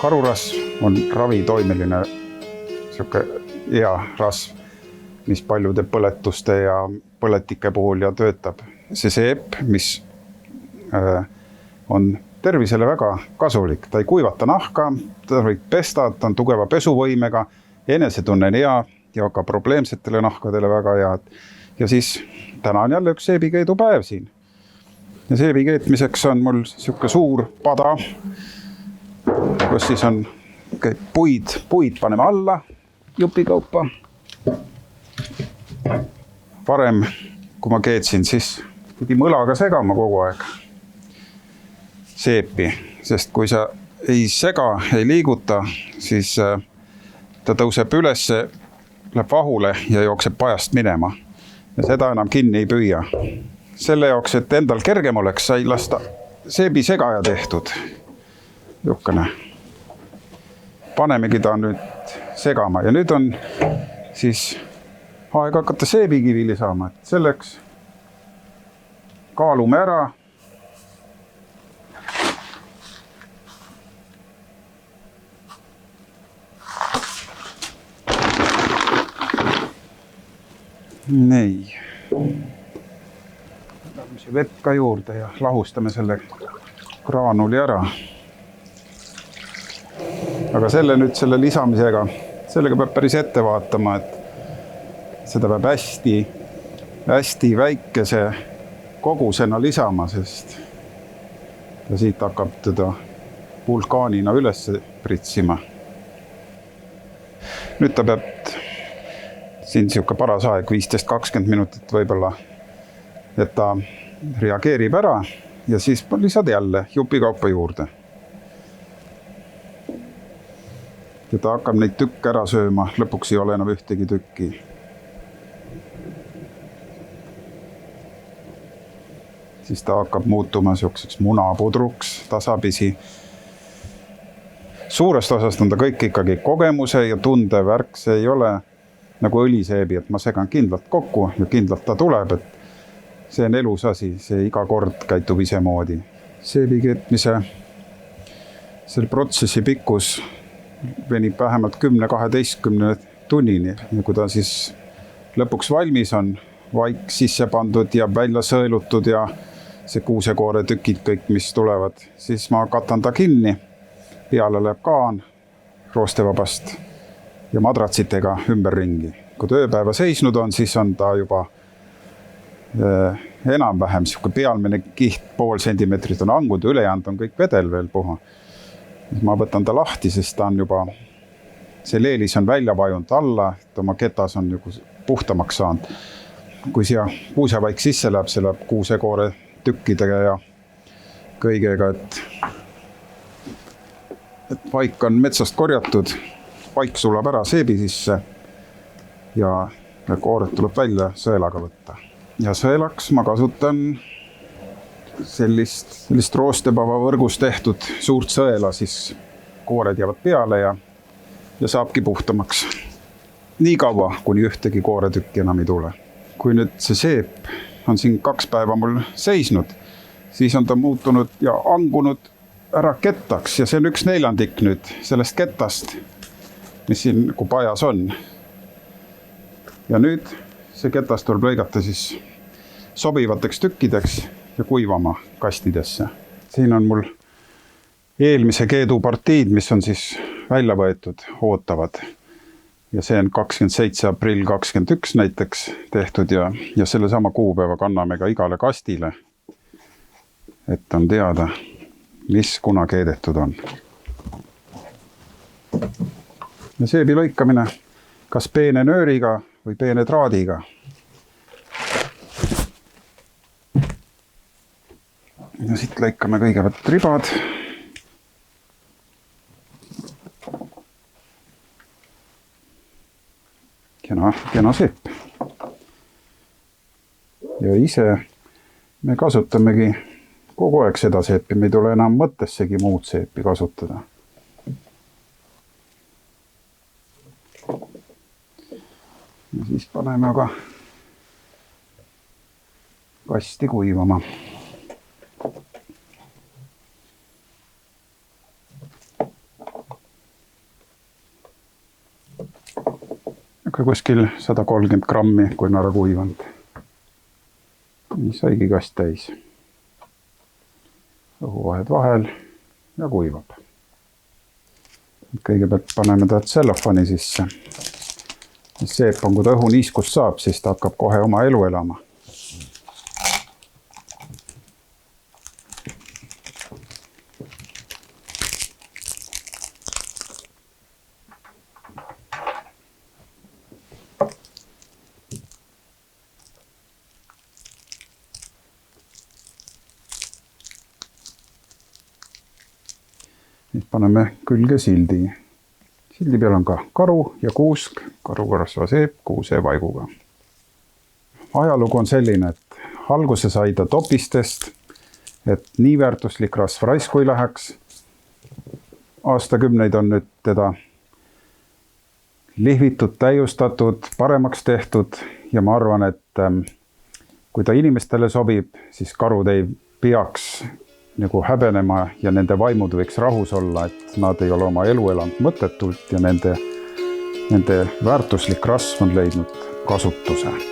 Karurasv on ravitoimeline hea rasv, mis paljude põletuste ja põletike puhul ja töötab. See seep, mis on tervisele väga kasulik. Ta ei kuivata nahka, ta võib pesta, ta on tugeva pesuvõimega, enesetunne on hea ja ka probleemsetele nahkadele väga hea. Ja siis täna on jälle üks seebikeedu päev siin. Ja seebi keetmiseks on mul siuke suur pada, kus siis on puid paneme alla jupikaupa. Varem, kui ma keetsin, siis pidi mõlaga segama kogu aeg seepi, sest kui sa ei sega, ei liiguta, siis ta tõuseb üles, läheb vahule ja jookseb pajast minema. Ja seda enam kinni ei püüa. Selle jaoks, et endal kergem oleks, sai lasta seebi segaja tehtud. Jukkane. Panemegi ta nüüd segama ja nüüd on siis aeg hakata seebikivili saama. Selleks kaalume ära. Nii. Läheme vett ka juurde ja lahustame selle graanuli ära. Aga selle lisamisega, sellega peab päris ette vaatama, et seda peab hästi väikese kogusena lisama, sest ta siit hakkab teda vulkaanina üles pritsima. Nüüd ta peab siin siuke paras aeg, 15-20 minutit võib-olla, et ta reageerib ära ja siis lisad jälle jupikaupa juurde. Ja ta hakkab neid tükke ära sööma, lõpuks ei ole enam ühtegi tükki. Siis ta hakkab muutuma siukseks munapudruks tasapisi. Suurest osast on ta kõik ikkagi kogemuse ja tunde värk, see ei ole nagu õliseebi, et ma segan kindlalt kokku ja kindlalt ta tuleb, et see on elus asi, see iga kord käitub ise moodi. Seebi keetmise selle protsessi pikkus venib vähemalt 10-12 tunnini. Ja kui ta siis lõpuks valmis on, vaik sisse pandud ja välja sõelutud ja see kuusekoore tükid kõik, mis tulevad, siis ma katan ta kinni. Peale läheb kaan roostevabast ja madratsitega ümberringi. Kui tööpäeva seisnud on, siis on ta juba enam-vähem pealmine kiht pool sentimeetrit on angud, ülejäänud on kõik vedel veel puha. Ma võtan ta lahti, sest ta on juba, see leelis on välja vajunud alla, et oma ketas on puhtamaks saanud. Kui siia kuusevaik sisse läheb, see läheb kuusekoore tükkidega ja kõigega, et vaik on metsast korjatud, vaik sulab ära seebi sisse ja koored tuleb välja sõelaga võtta. Ja sõelaks ma kasutan sellist roostepava võrgus tehtud suurt sõela, siis koored jäävad peale ja saabki puhtamaks. Nii kaua, kuni ühtegi kooretükki enam ei tule. Kui nüüd see seep on siin 2 päeva mul seisnud, siis on ta muutunud ja angunud ära kettaks ja see on 1/4 nüüd sellest kettast, mis siin kui pajas on. Ja nüüd see ketas tuleb lõigata siis sobivateks tükkideks ja kuivama kastidesse. Siin on mul eelmise keedu partiid, mis on siis välja võetud, ootavad. Ja see on 27. aprill 21 näiteks tehtud ja selle sama kuupäeva kanname ka igale kastile, et on teada, mis kuna keedetud on. Ja seebi lõikamine kas peene nööriga või peene traadiga. Ja siit lõikame kõigepealt ribad. Kena seep. Ja ise me kasutamegi kogu aeg seda seepi, me ei tule enam mõttessegi muud seepi kasutada. Ja siis paneme aga kasti kuivama. niisugune kuskil 130 grammi, kui on ära kuivanud. Nii saigi kast täis. Õhuvahed vahel ja kuivab. Kõigepealt paneme ta tsellofani sisse. Seep on, kui ta õhuniiskust saab, siis ta hakkab kohe oma elu elama. Nüüd paneme külge sildi. Sildi peal on ka karu ja kuusk, karukorrasva seep kuuse vaiguga. Ajalugu on selline, et alguse sai ta topistest, et nii väärtuslik rasv raisku ei läheks. Aastakümneid on nüüd teda lihvitud, täiustatud, paremaks tehtud ja ma arvan, et kui ta inimestele sobib, siis karud ei peaks nagu häbenema ja nende vaimud võiks rahus olla, et nad ei ole oma elu elanud mõttetult ja nende väärtuslik rasv on leidnud kasutuse.